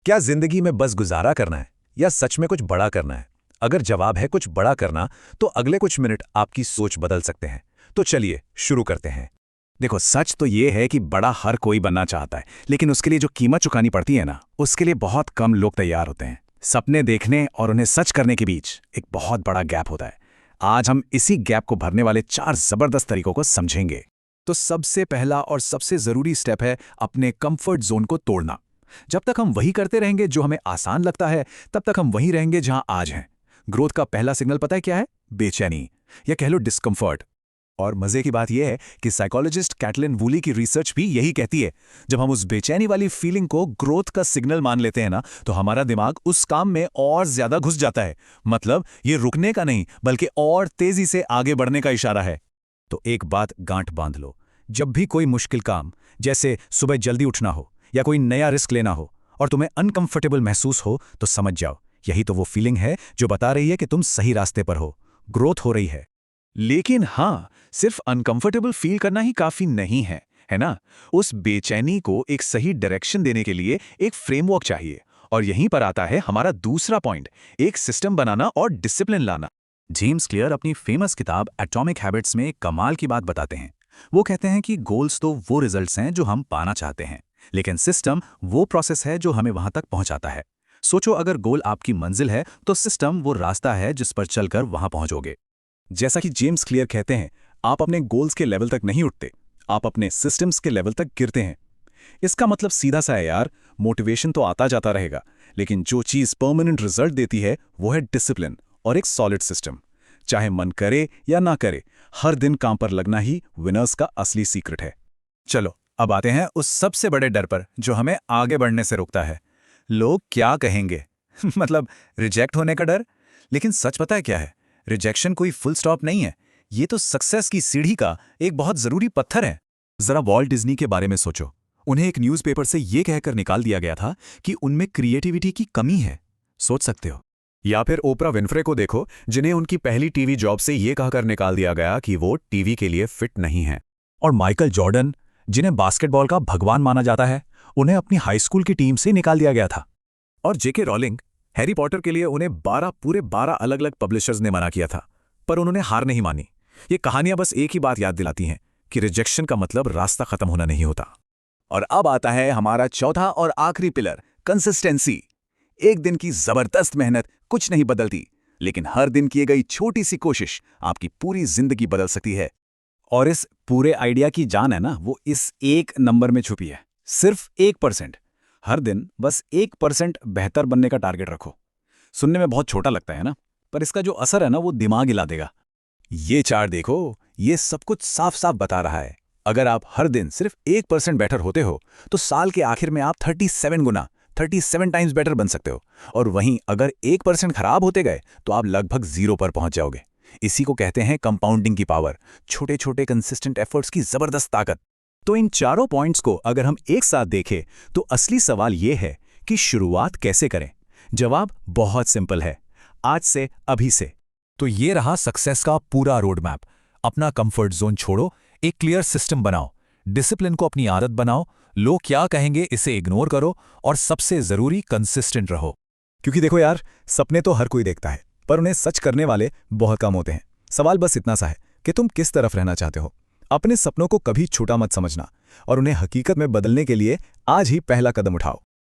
क्या जिंदगी में बस गुजारा करना है या सच में कुछ बड़ा करना है? अगर जवाब है कुछ बड़ा करना, तो अगले कुछ मिनट आपकी सोच बदल सकते हैं। तो चलिए शुरू करते हैं। देखो, सच तो ये है कि बड़ा हर कोई बनना चाहता है, लेकिन उसके लिए जो कीमत चुकानी पड़ती है ना, उसके लिए बहुत कम लोग तैयार होते हैं। सपने देखने और उन्हें सच करने के बीच एक बहुत बड़ा गैप होता है। आज हम इसी गैप को भरने वाले 4 जबरदस्त तरीकों को समझेंगे। तो सबसे पहला और सबसे जरूरी स्टेप है अपने कंफर्ट जोन को तोड़ना। जब तक हम वही करते रहेंगे जो हमें आसान लगता है, तब तक हम वहीं रहेंगे जहां आज हैं। ग्रोथ का पहला सिग्नल पता है क्या है? बेचैनी, या कह लो डिस्कम्फर्ट। और मजे की बात यह है कि साइकोलॉजिस्ट कैटलिन वूली की रिसर्च भी यही कहती है। जब हम उस बेचैनी वाली फीलिंग को ग्रोथ का सिग्नल मान लेते हैं ना, तो हमारा दिमाग उस काम में और ज्यादा घुस जाता है। मतलब ये रुकने का नहीं, बल्कि और तेजी से आगे बढ़ने का इशारा है। तो एक बात गांठ बांध लो, जब भी कोई मुश्किल काम, जैसे सुबह जल्दी उठना हो या कोई नया रिस्क लेना हो, और तुम्हें अनकंफर्टेबल महसूस हो, तो समझ जाओ यही तो वो फीलिंग है जो बता रही है कि तुम सही रास्ते पर हो, ग्रोथ हो रही है। लेकिन हाँ, सिर्फ अनकंफर्टेबल फील करना ही काफी नहीं है, है ना? उस बेचैनी को एक सही डायरेक्शन देने के लिए एक फ्रेमवर्क चाहिए। और यहीं पर आता है हमारा दूसरा पॉइंट, एक सिस्टम बनाना और डिसिप्लिन लाना। जेम्स क्लियर अपनी फेमस किताब एटॉमिक हैबिट्स में एक कमाल की बात बताते हैं। वो कहते हैं कि गोल्स तो वो रिजल्ट्स हैं जो हम पाना चाहते हैं, लेकिन सिस्टम वो प्रोसेस है जो हमें वहां तक पहुंचाता है। सोचो, अगर गोल आपकी मंजिल है, तो सिस्टम वो रास्ता है जिस पर चलकर वहां पहुंचोगे। जैसा कि जेम्स क्लियर कहते हैं, आप अपने गोल्स के लेवल तक नहीं उठते, आप अपने सिस्टम्स के लेवल तक गिरते हैं। इसका मतलब सीधा सा है यार, मोटिवेशन तो आता जाता रहेगा, लेकिन जो चीज परमानेंट रिजल्ट देती है वो है डिसिप्लिन और एक सॉलिड सिस्टम। चाहे मन करे या ना करे, हर दिन काम पर लगना ही विनर्स का असली सीक्रेट है। चलो अब आते हैं उस सबसे बड़े डर पर जो हमें आगे बढ़ने से रोकता है। लोग क्या कहेंगे मतलब रिजेक्ट होने का डर। लेकिन सच पता है क्या है? रिजेक्शन कोई फुल स्टॉप नहीं है, ये तो सक्सेस की सीढ़ी का एक बहुत जरूरी पत्थर है। जरा वॉल्ट डिज्नी के बारे में सोचो। उन्हें एक न्यूज़पेपर से ये कहकर निकाल दिया गया था कि उनमें क्रिएटिविटी की कमी है। सोच सकते हो। या फिर ओपरा विन्फ्रे को देखो, जिन्हें उनकी पहली टीवी जॉब से ये कहकर निकाल दिया गया कि वो टीवी के लिए फिट नहीं है। और माइकल जॉर्डन, जिन्हें बास्केटबॉल का भगवान माना जाता है, उन्हें अपनी हाई स्कूल की टीम से निकाल दिया गया था। और जेके रॉलिंग, हैरी पॉटर के लिए उन्हें 12 अलग अलग पब्लिशर्स ने मना किया था, पर उन्होंने हार नहीं मानी। ये कहानियां बस एक ही बात याद दिलाती हैं कि रिजेक्शन का मतलब रास्ता खत्म होना नहीं होता। और अब आता है हमारा चौथा और आखिरी पिलर, कंसिस्टेंसी। एक दिन की जबरदस्त मेहनत कुछ नहीं बदलती, लेकिन हर दिन की गई छोटी सी कोशिश आपकी पूरी जिंदगी बदल सकती है। और इस पूरे आइडिया की जान है ना, वो इस एक नंबर में छुपी है, सिर्फ 1%। हर दिन बस 1% बेहतर बनने का टारगेट रखो। सुनने में बहुत छोटा लगता है ना, पर इसका जो असर है ना, वो दिमाग हिला देगा। ये चार्ट देखो, ये सब कुछ साफ साफ बता रहा है। अगर आप हर दिन सिर्फ 1% बेटर होते हो, तो साल के आखिर में आप 37 टाइम्स बेटर बन सकते हो। और वहीं अगर 1% खराब होते गए, तो आप लगभग 0 पर पहुंच जाओगे। इसी को कहते हैं कंपाउंडिंग की पावर, छोटे छोटे कंसिस्टेंट एफर्ट्स की जबरदस्त ताकत। तो इन चारों पॉइंट्स को अगर हम एक साथ देखें, तो असली सवाल यह है कि शुरुआत कैसे करें। जवाब बहुत सिंपल है, आज से, अभी से। तो ये रहा सक्सेस का पूरा रोड मैप। अपना कंफर्ट जोन छोड़ो, एक क्लियर सिस्टम बनाओ, डिसिप्लिन को अपनी आदत बनाओ, लोग क्या कहेंगे इसे इग्नोर करो, और सबसे जरूरी कंसिस्टेंट रहो। क्योंकि देखो यार, सपने तो हर कोई देखता है, पर उन्हें सच करने वाले बहुत कम होते हैं। सवाल बस इतना सा है कि तुम किस तरफ रहना चाहते हो। अपने सपनों को कभी छोटा मत समझना, और उन्हें हकीकत में बदलने के लिए आज ही पहला कदम उठाओ।